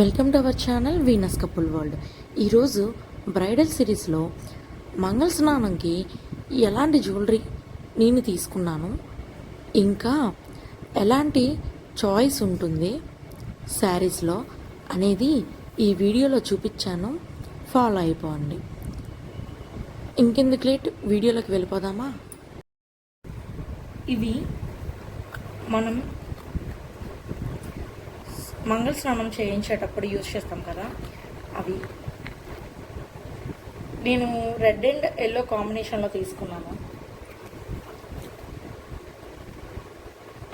Welcome to our channel Venus couple world. ఈరోజు bridal సిరీస్లో మంగళ స్నానంకి ఎలాంటి జ్యువెలరీ నేను తీసుకున్నాను, ఇంకా ఎలాంటి చాయిస్ ఉంటుంది శారీస్లో అనేది ఈ వీడియోలో చూపించాను. ఫాలో అయిపోండి. ఇంకెందుకు లేట్, వీడియోలోకి వెళ్ళిపోదామా. ఇవి మనం మంగళ స్నానం చేయించేటప్పుడు యూజ్ చేస్తాం కదా, అవి నేను రెడ్ అండ్ ఎల్లో కాంబినేషన్లో తీసుకున్నాను.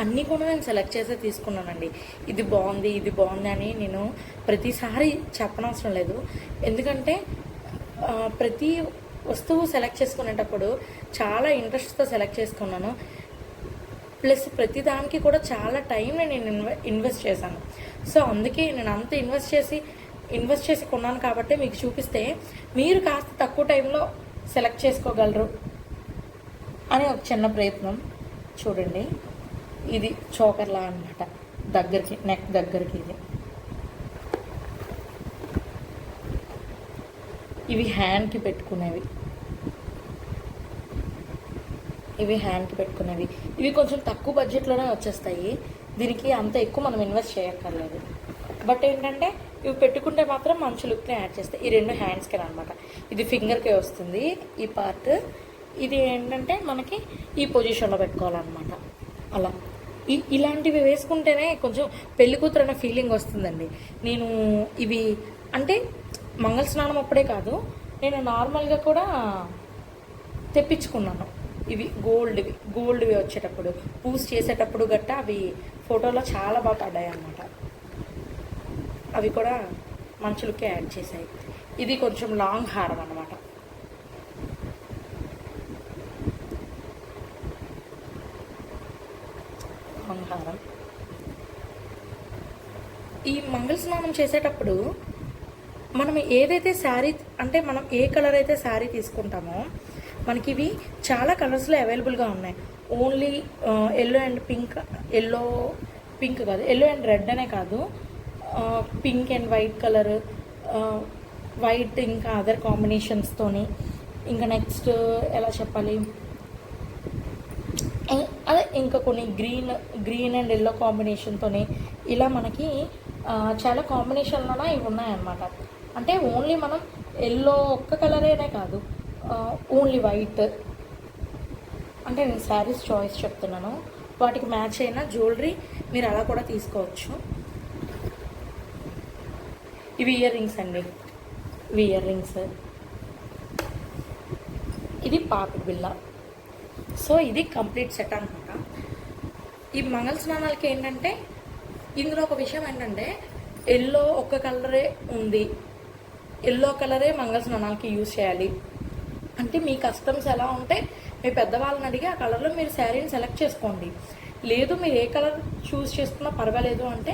అన్నీ కూడా నేను సెలెక్ట్ చేసే తీసుకున్నానండి. ఇది బాగుంది అని నేను ప్రతిసారి చెప్పనవసరం లేదు. ఎందుకంటే ప్రతి వస్తువు సెలెక్ట్ చేసుకునేటప్పుడు చాలా ఇంట్రెస్ట్తో సెలెక్ట్ చేసుకున్నాను. ప్లస్ ప్రతి దానికి కూడా చాలా టైం నేను ఇన్వెస్ట్ చేశాను. సో అందుకే నేను అంత ఇన్వెస్ట్ చేసి కొన్నాను కాబట్టి మీకు చూపిస్తే మీరు కాస్త తక్కువ టైంలో సెలెక్ట్ చేసుకోగలరు అని ఒక చిన్న ప్రయత్నం. చూడండి, ఇది చోకర్లా అనమాట, దగ్గరికి నెక్ దగ్గరికి. ఇవి హ్యాండ్కి పెట్టుకునేవి, ఇవి కొంచెం తక్కువ బడ్జెట్లోనే వచ్చేస్తాయి. దీనికి అంత ఎక్కువ మనం ఇన్వెస్ట్ చేయక్కర్లేదు. బట్ ఏంటంటే ఇవి పెట్టుకుంటే మాత్రం మంచి లుక్ని యాడ్ చేస్తాయి. ఈ రెండు హ్యాండ్స్కి అనమాట. ఇది ఫింగర్కే వస్తుంది ఈ పార్ట్. ఇది ఏంటంటే మనకి ఈ పొజిషన్లో పెట్టుకోవాలన్నమాట. అలా ఇలాంటివి వేసుకుంటేనే కొంచెం పెళ్లి కూతురు అనే ఫీలింగ్ వస్తుందండి. నేను ఇవి అంటే మంగళ స్నానం అప్పుడే కాదు, నేను నార్మల్గా కూడా తెప్పించుకున్నాను. ఇవి గోల్డ్వి వచ్చేటప్పుడు పూజ చేసేటప్పుడు గట్టా అవి ఫోటోలో చాలా బాగా పడ్డాయి అన్నమాట. అవి కూడా మంచి లుక్ యాడ్ చేశాయి. ఇది కొంచెం లాంగ్ హారం అన్నమాట. లాంగ్ హారం. ఈ మంగళ స్నానం చేసేటప్పుడు మనం ఏదైతే శారీ అంటే మనం ఏ కలర్ అయితే శారీ తీసుకుంటామో మనకి ఇవి చాలా కలర్స్లో అవైలబుల్గా ఉన్నాయి. ఓన్లీ ఎల్లో అండ్ పింక్ కాదు, ఎల్లో అండ్ రెడ్ అనే కాదు, pink and white colour, white ఇంకా అదర్ కాంబినేషన్స్తోని, ఇంకా నెక్స్ట్ ఎలా చెప్పాలి, అదే ఇంకా కొన్ని గ్రీన్ అండ్ ఎల్లో కాంబినేషన్తోని ఇలా మనకి చాలా కాంబినేషన్లోనే ఇవి ఉన్నాయన్నమాట. అంటే ఓన్లీ మనం ఎల్లో ఒక్క కలరేనే కాదు, ఓన్లీ వైట్. అంటే నేను శారీస్ చాయిస్ చెప్తున్నాను. వాటికి మ్యాచ్ అయిన జ్యువెలరీ మీరు అలా కూడా తీసుకోవచ్చు. ఇవి ఇయర్ రింగ్స్ అండి, ఇది పాపి బిల్ల. సో ఇది కంప్లీట్ సెట్ అనమాట. ఈ మంగళ స్నానాలకి ఏంటంటే ఇందులో ఒక విషయం ఏంటంటే ఎల్లో ఒక్క కలరే ఉంది, ఎల్లో కలరే మంగళ స్నానాలకి యూజ్ చేయాలి అంటే మీ కస్టమ్స్ ఎలా ఉంటే మీ పెద్దవాళ్ళని అడిగి ఆ కలర్లో మీరు శారీని సెలెక్ట్ చేసుకోండి. లేదు మీరు ఏ కలర్ చూస్ చేసుకున్నా పర్వాలేదు అంటే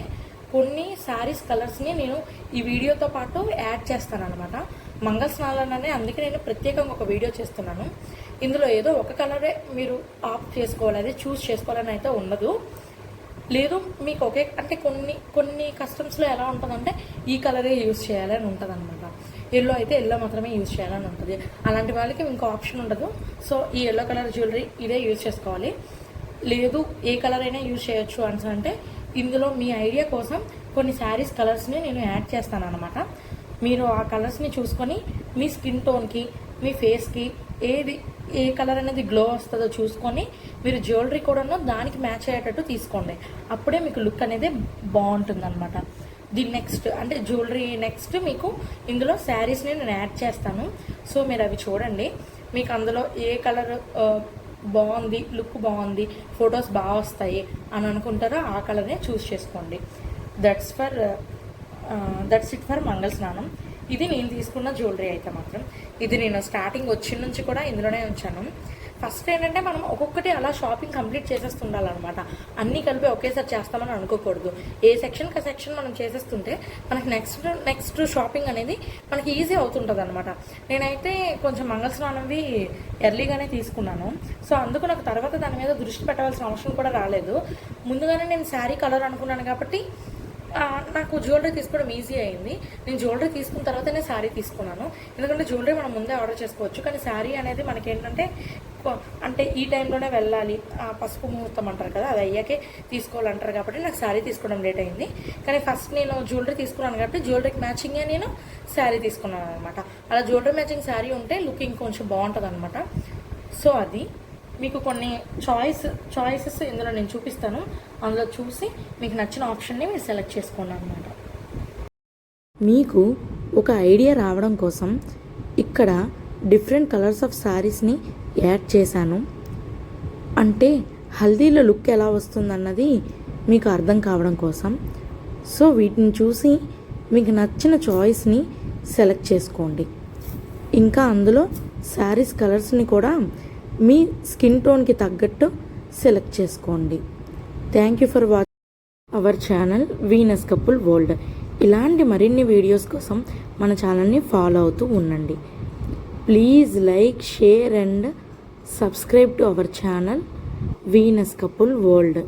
కొన్ని శారీస్ కలర్స్ని నేను ఈ వీడియోతో పాటు యాడ్ చేస్తాను అనమాట. మంగళ స్నానాలనే అందుకే నేను ప్రత్యేకంగా ఒక వీడియో చేస్తున్నాను. ఇందులో ఏదో ఒక కలరే మీరు ఆప్ చేసుకోవాలి, అది చూస్ చేసుకోవాలని అయితే ఉండదు. లేదు మీకు ఒకే అంటే కొన్ని కస్టమ్స్లో ఎలా ఉంటుందంటే ఈ కలరే యూజ్ చేయాలని ఉంటుంది అనమాట. ఎల్లో అయితే ఎల్లో మాత్రమే యూజ్ చేయాలని ఉంటుంది. అలాంటి వాళ్ళకి ఇంకో ఆప్షన్ ఉండదు. సో ఈ ఎల్లో కలర్ జ్యువెలరీ ఇదే యూజ్ చేసుకోవాలి. లేదు ఏ కలర్ అయినా యూజ్ చేయొచ్చు అంటే ఇందులో మీ ఐడియా కోసం కొన్ని శారీస్ కలర్స్ని నేను యాడ్ చేస్తాను అనమాట. మీరు ఆ కలర్స్ని చూసుకొని మీ స్కిన్ టోన్కి మీ ఫేస్కి ఏ కలర్ అనేది గ్లో వస్తుందో చూసుకొని మీరు జ్యువెలరీ కూడాను దానికి మ్యాచ్ అయ్యేటట్టు తీసుకోండి. అప్పుడే మీకు లుక్ అనేది బాగుంటుంది అనమాట. దీని నెక్స్ట్ అంటే జ్యువెలరీ నెక్స్ట్ మీకు ఇందులో శారీస్ని నేను యాడ్ చేస్తాను. సో మీరు అవి చూడండి. మీకు అందులో ఏ కలర్ బాగుంది, లుక్ బాగుంది, ఫొటోస్ బాగా వస్తాయి అని అనుకుంటారో ఆ కలర్నే చూస్ చేసుకోండి. దట్స్ ఇట్ ఫర్ మంగళ స్నానం. ఇది నేను తీసుకున్న జ్యువెలరీ అయితే మాత్రం ఇది నేను స్టార్టింగ్ వచ్చిన నుంచి కూడా ఇందులోనే ఉంచాను. ఫస్ట్ ఏంటంటే మనం ఒక్కొక్కటి అలా షాపింగ్ కంప్లీట్ చేసేస్తుండాలన్నమాట. అన్నీ కలిపి ఒకేసారి చేస్తామని అనుకోకూడదు. ఏ సెక్షన్కి ఆ సెక్షన్ మనం చేసేస్తుంటే మనకి నెక్స్ట్ షాపింగ్ అనేది మనకి ఈజీ అవుతుంటుంది అనమాట. నేనైతే కొంచెం మంగళ స్నానంవి ఎర్లీగానే తీసుకున్నాను. సో అందుకు నాకు తర్వాత దాని మీద దృష్టి పెట్టవలసిన అవసరం కూడా రాలేదు. ముందుగానే నేను శారీ కలర్ అనుకున్నాను కాబట్టి నాకు జ్యువెలరీ తీసుకోవడం ఈజీ అయింది. నేను జ్యువెలరీ తీసుకున్న తర్వాతనే శారీ తీసుకున్నాను. ఎందుకంటే జ్యువెలరీ మనం ముందే ఆర్డర్ చేసుకోవచ్చు, కానీ శారీ అనేది మనకి ఏంటంటే అంటే ఈ టైంలోనే వెళ్ళాలి, పసుపు ముహూర్తం అంటారు కదా, అది అయ్యాకే తీసుకోవాలంటారు కాబట్టి నాకు శారీ తీసుకోవడం లేట్ అయింది. కానీ ఫస్ట్ నేను జ్యువెలరీ తీసుకున్నాను కాబట్టి జ్యువెలరీకి మ్యాచింగే నేను శారీ తీసుకున్నాను అనమాట. అలా జ్యువెలరీ మ్యాచింగ్ శారీ ఉంటే లుకింగ్ కొంచెం బాగుంటుంది అనమాట. సో అది మీకు కొన్ని చాయిసెస్ ఇందులో నేను చూపిస్తాను. అందులో చూసి మీకు నచ్చిన ఆప్షన్ని మీరు సెలెక్ట్ చేసుకోండి అనమాట. మీకు ఒక ఐడియా రావడం కోసం ఇక్కడ డిఫరెంట్ కలర్స్ ఆఫ్ శారీస్ని యాడ్ చేశాను. అంటే హల్దీలో లుక్ ఎలా వస్తుందన్నది మీకు అర్థం కావడం కోసం. సో వీటిని చూసి మీకు నచ్చిన చాయిస్ని సెలెక్ట్ చేసుకోండి. ఇంకా అందులో శారీస్ కలర్స్ని కూడా మీ స్కిన్ టోన్కి తగ్గట్టు సెలెక్ట్ చేసుకోండి. Thank you for watching our channel Venus couple world. ఇలాంటి మరిన్ని వీడియోస్ కోసం మన ఛానల్ని ఫాలో అవుతూ ఉండండి. Please like, share and subscribe to our channel Venus couple world.